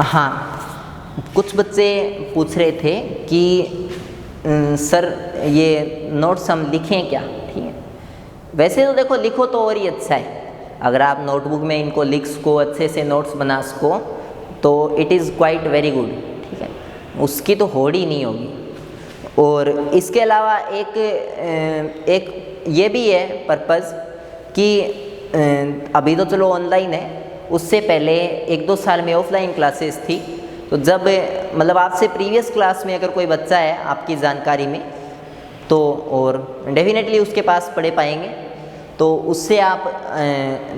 हाँ, कुछ बच्चे पूछ रहे थे कि सर ये नोट्स हम लिखें क्या, ठीक है। वैसे तो देखो लिखो तो और ही अच्छा है, अगर आप नोटबुक में इनको लिख सको, अच्छे से नोट्स बना सको तो it is quite very good, ठीक है, उसकी तो होड़ ही नहीं होगी। और इसके अलावा एक ये भी है पर्पज़ कि अभी तो चलो ऑनलाइन है, उससे पहले 1-2 साल में ऑफलाइन क्लासेस थी। तो जब मतलब आपसे प्रीवियस क्लास में अगर कोई बच्चा है आपकी जानकारी में तो और डेफिनेटली उसके पास पढ़े पाएंगे, तो उससे आप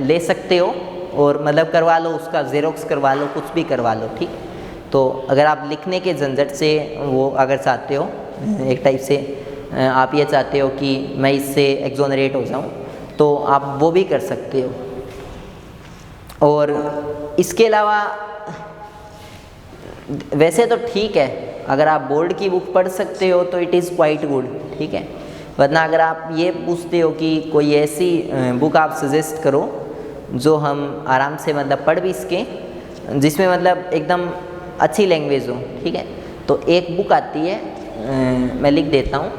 ले सकते हो और मतलब करवा लो, उसका ज़ेरोक्स करवा लो, कुछ भी करवा लो, ठीक। तो अगर आप लिखने के झंझट से वो अगर चाहते हो, एक टाइप से आप ये चाहते हो कि मैं इससे एक्सोनरेट हो जाऊं, तो आप वो भी कर सकते हो। और इसके अलावा वैसे तो ठीक है, अगर आप बोर्ड की बुक पढ़ सकते हो तो इट इज़ क्वाइट गुड, ठीक है। वरना अगर आप ये पूछते हो कि कोई ऐसी बुक आप सजेस्ट करो जो हम आराम से मतलब पढ़ भी सकें, जिसमें मतलब एकदम अच्छी लैंग्वेज हो, ठीक है, तो एक बुक आती है, मैं लिख देता हूँ।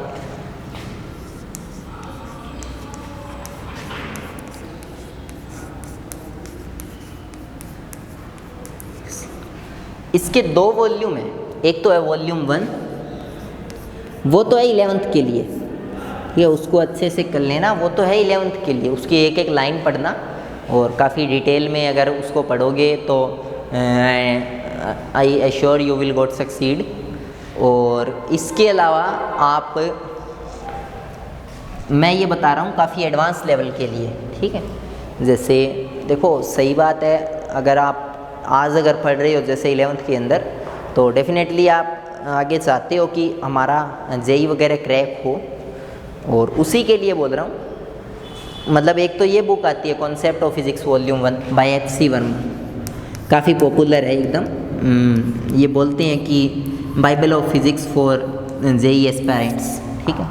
इसके 2 वॉल्यूम है, एक तो है वॉल्यूम 1, वो तो है 11th के लिए, ये उसको अच्छे से कर लेना, वो तो है 11th के लिए, उसकी एक एक लाइन पढ़ना और काफ़ी डिटेल में अगर उसको पढ़ोगे तो I assure you will got succeed. और इसके अलावा आप, मैं ये बता रहा हूँ काफ़ी एडवांस लेवल के लिए, ठीक है। जैसे देखो सही बात है, अगर आप आज अगर पढ़ रहे हो जैसे 11th के अंदर, तो डेफिनेटली आप आगे चाहते हो कि हमारा जेई वगैरह क्रैक हो, और उसी के लिए बोल रहा हूँ। मतलब एक तो ये बुक आती है concept of physics volume 1 by H.C. Verma, काफ़ी पॉपुलर है एकदम। ये बोलते हैं कि Bible of physics for JEE aspirants, ठीक है।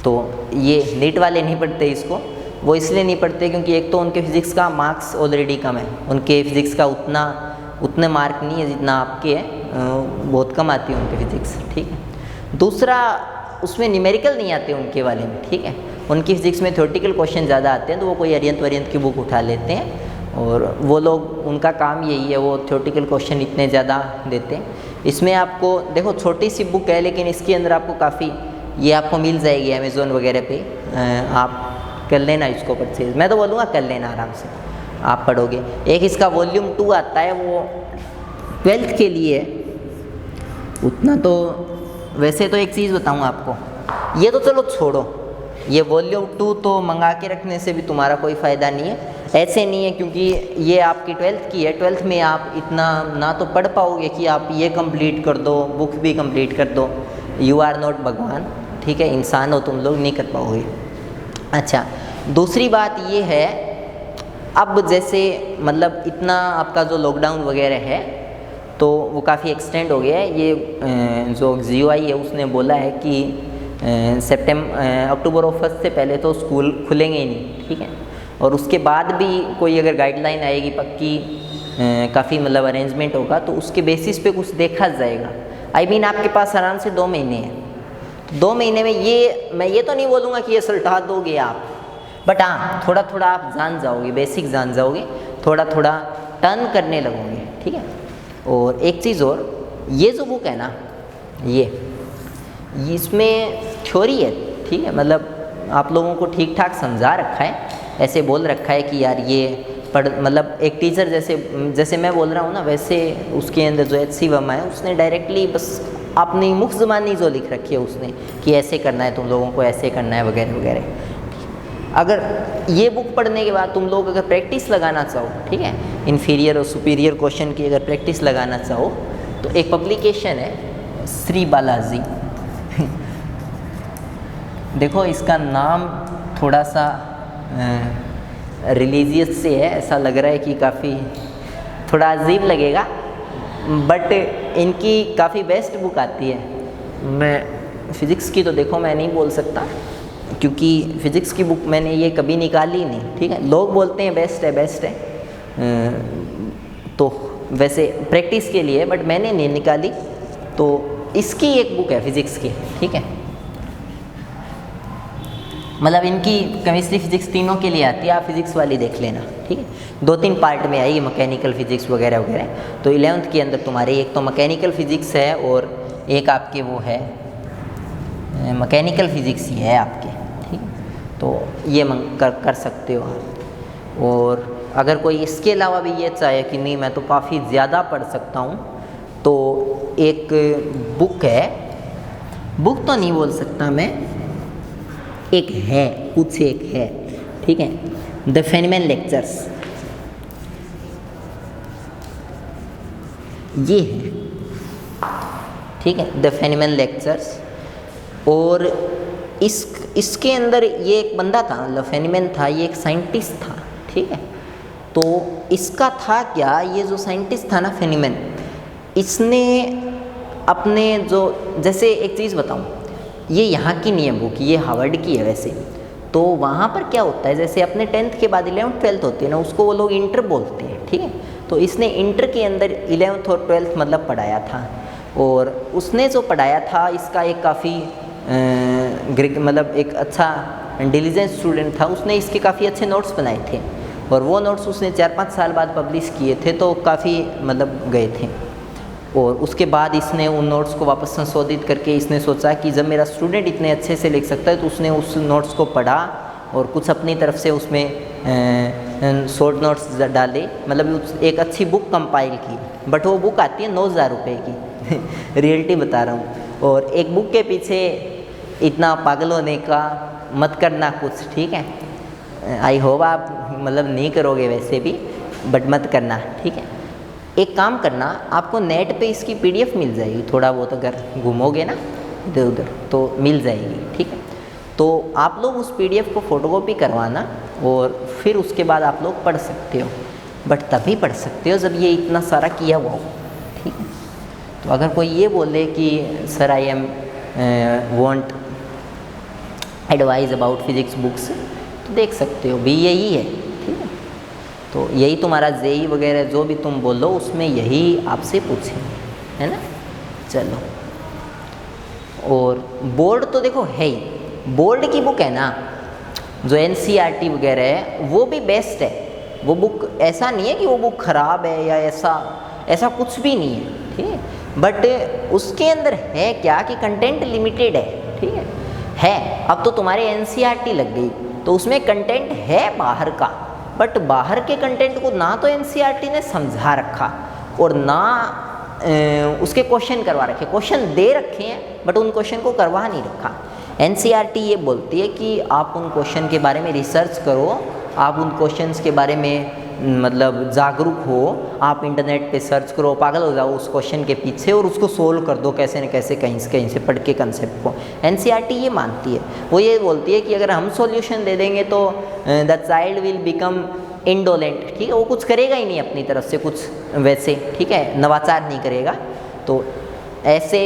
तो ये नीट वाले नहीं पढ़ते इसको, वो इसलिए नहीं पढ़ते क्योंकि एक तो उनके फिज़िक्स का मार्क्स ऑलरेडी कम है, उनके फिज़िक्स का उतने मार्क नहीं है जितना आपके है, बहुत कम आती है उनके फिज़िक्स, ठीक है। दूसरा, उसमें न्यूमेरिकल नहीं आते उनके वाले में, ठीक है। उनकी फिज़िक्स में थ्योरेटिकल क्वेश्चन ज़्यादा आते हैं, तो वो कोई अरियंत वरियंत की बुक उठा लेते हैं, और वो लोग, उनका काम यही है, वो थ्योरेटिकल क्वेश्चन इतने ज़्यादा देते हैं। इसमें आपको देखो छोटी सी बुक है, लेकिन इसके अंदर आपको काफ़ी, ये आपको मिल जाएगी अमेज़ोन वगैरह पे, आप कर लेना इसको परचेज, मैं तो बोलूँगा कर लेना आराम से, आप पढ़ोगे। एक इसका वॉल्यूम 2 आता है, वो 12th के लिए, उतना तो वैसे तो एक चीज़ बताऊँ आपको, ये तो चलो छोड़ो, ये वॉल्यूम 2 तो मंगा के रखने से भी तुम्हारा कोई फ़ायदा नहीं है, ऐसे नहीं है, क्योंकि ये आपकी 12th की है। 12th में आप इतना ना तो पढ़ पाओगे कि आप ये कंप्लीट कर दो, बुक भी कंप्लीट कर दो, यू आर नॉट भगवान, ठीक है, इंसान हो तुम लोग, नहीं कर पाओगे। अच्छा, दूसरी बात ये है, अब जैसे मतलब इतना आपका जो लॉकडाउन वगैरह है तो वो काफ़ी एक्सटेंड हो गया है। ये जो GOI है उसने बोला है कि अक्टूबर और 1 से पहले तो स्कूल खुलेंगे ही नहीं, ठीक है। और उसके बाद भी कोई अगर गाइडलाइन आएगी पक्की, काफ़ी मतलब अरेंजमेंट होगा, तो उसके बेसिस पे कुछ देखा जाएगा। आई मीन आपके पास आराम से 2 महीने हैं, 2 महीने में ये, मैं ये तो नहीं बोलूँगा कि ये सल्टा दोगे आप, बट हाँ थोड़ा थोड़ा आप जान जाओगे, बेसिक जान जाओगे, थोड़ा थोड़ा टर्न करने लगोगे, ठीक है। और एक चीज़ और, ये जो बुक है ना, ये इसमें थ्योरी है, ठीक है, मतलब आप लोगों को ठीक ठाक समझा रखा है, ऐसे बोल रखा है कि यार ये पढ़, मतलब एक टीचर जैसे मैं बोल रहा हूँ ना, वैसे उसके अंदर जो H.C. वर्मा है उसने डायरेक्टली बस अपनी मुख ज़बानी जो लिख रखी है उसने कि ऐसे करना है तुम लोगों को, ऐसे करना है वगैरह वगैरह। अगर ये बुक पढ़ने के बाद तुम लोग अगर प्रैक्टिस लगाना चाहो, ठीक है, इन्फीरियर और सुपीरियर क्वेश्चन की अगर प्रैक्टिस लगाना चाहो, तो एक पब्लिकेशन है श्री बालाजी देखो इसका नाम थोड़ा सा रिलीजियस से है, ऐसा लग रहा है कि काफ़ी थोड़ा अजीब लगेगा, बट इनकी काफ़ी बेस्ट बुक आती है। मैं फ़िज़िक्स की तो देखो मैं नहीं बोल सकता, क्योंकि फ़िज़िक्स की बुक मैंने ये कभी निकाली नहीं, ठीक है। लोग बोलते हैं बेस्ट है बेस्ट है, तो वैसे प्रैक्टिस के लिए, बट मैंने नहीं निकाली। तो इसकी एक बुक है फिजिक्स की, ठीक है, मतलब इनकी केमिस्ट्री फिजिक्स तीनों के लिए आती है, आप फिजिक्स वाली देख लेना, ठीक है। 2-3 पार्ट में आएगी, मैकेनिकल फिजिक्स वगैरह वगैरह। तो 11th के अंदर तुम्हारे एक तो मैकेनिकल फिजिक्स है और एक आपके वो है मैकेनिकल फिजिक्स ही है आपके, ठीक है। तो ये कर सकते हो आप। और अगर कोई इसके अलावा भी ये चाहे कि नहीं मैं तो काफ़ी ज़्यादा पढ़ सकता हूँ, तो एक बुक है, बुक तो नहीं बोल सकता मैं, एक है, कुछ एक है, ठीक है, द फेनमैन लेक्चर्स, ये है, ठीक है, द फेनमैन लेक्चर्स। और इसके अंदर ये एक बंदा था, मतलब फेनमैन था, ये एक साइंटिस्ट था, ठीक है। तो इसका था क्या, ये जो साइंटिस्ट था ना फेनमैन, इसने अपने जो, जैसे एक चीज़ बताऊं, ये यहाँ की नहीं है बुक, ये हार्वर्ड की है वैसे। तो वहाँ पर क्या होता है, जैसे अपने 10th के बाद 11th 12th होती है ना, उसको वो लोग इंटर बोलते हैं, ठीक है। तो इसने इंटर के अंदर 11th और 12th मतलब पढ़ाया था, और उसने जो पढ़ाया था इसका एक काफ़ी मतलब एक अच्छा इंटेलिजेंट स्टूडेंट था, उसने इसके काफ़ी अच्छे नोट्स बनाए थे, और वो नोट्स उसने 4-5 साल बाद पब्लिश किए थे, तो काफ़ी मतलब गए थे। और उसके बाद इसने उन नोट्स को वापस संशोधित करके इसने सोचा कि जब मेरा स्टूडेंट इतने अच्छे से लिख सकता है, तो उसने उस नोट्स को पढ़ा और कुछ अपनी तरफ से उसमें शॉर्ट नोट्स डाले, मतलब एक अच्छी बुक कंपाइल की। बट वो बुक आती है 9,000 रुपये की रियलिटी बता रहा हूँ। और एक बुक के पीछे इतना पागल होने का मत करना कुछ, ठीक है। आई होप आप मतलब नहीं करोगे वैसे भी, बट मत करना, ठीक है। एक काम करना, आपको नेट पे इसकी PDF मिल जाएगी, थोड़ा बहुत अगर घूमोगे ना इधर उधर तो मिल जाएगी, ठीक है। तो आप लोग उस PDF को फ़ोटोकॉपी करवाना, और फिर उसके बाद आप लोग पढ़ सकते हो, बट तभी पढ़ सकते हो जब ये इतना सारा किया हुआ हो, ठीक है। तो अगर कोई ये बोले कि sir I am want advice about physics books, तो देख सकते हो भी, यही है, ठीक है। तो यही तुम्हारा जेई वगैरह जो भी तुम बोलो उसमें यही आपसे पूछेंगे, है ना। चलो, और बोर्ड तो देखो है ही, बोर्ड की बुक है ना जो NCERT वगैरह है, वो भी बेस्ट है। वो बुक ऐसा नहीं है कि वो बुक ख़राब है या ऐसा कुछ भी नहीं है, ठीक है। बट उसके अंदर है क्या कि कंटेंट लिमिटेड है, ठीक है। अब तो तुम्हारे NCERT लग गई, तो उसमें कंटेंट है बाहर का, बट बाहर के कंटेंट को ना तो NCERT ने समझा रखा और ना उसके क्वेश्चन करवा रखे। क्वेश्चन दे रखे हैं बट उन क्वेश्चन को करवा नहीं रखा। NCERT ये बोलती है कि आप उन क्वेश्चन के बारे में रिसर्च करो, आप उन क्वेश्चंस के बारे में मतलब जागरूक हो, आप इंटरनेट पे सर्च करो, पागल हो जाओ उस क्वेश्चन के पीछे और उसको सोल्व कर दो कैसे न कैसे, कहीं से पढ़ के कंसेप्ट को। NCERT ये मानती है, वो ये बोलती है कि अगर हम सॉल्यूशन दे देंगे तो the child will become indolent, ठीक है, वो कुछ करेगा ही नहीं अपनी तरफ से कुछ वैसे, ठीक है, नवाचार नहीं करेगा। तो ऐसे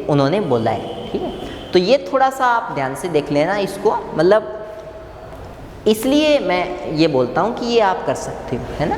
उन्होंने बोला है, ठीक है। तो ये थोड़ा सा आप ध्यान से देख लेना इसको, मतलब इसलिए मैं ये बोलता हूँ कि ये आप कर सकते हो, है ना।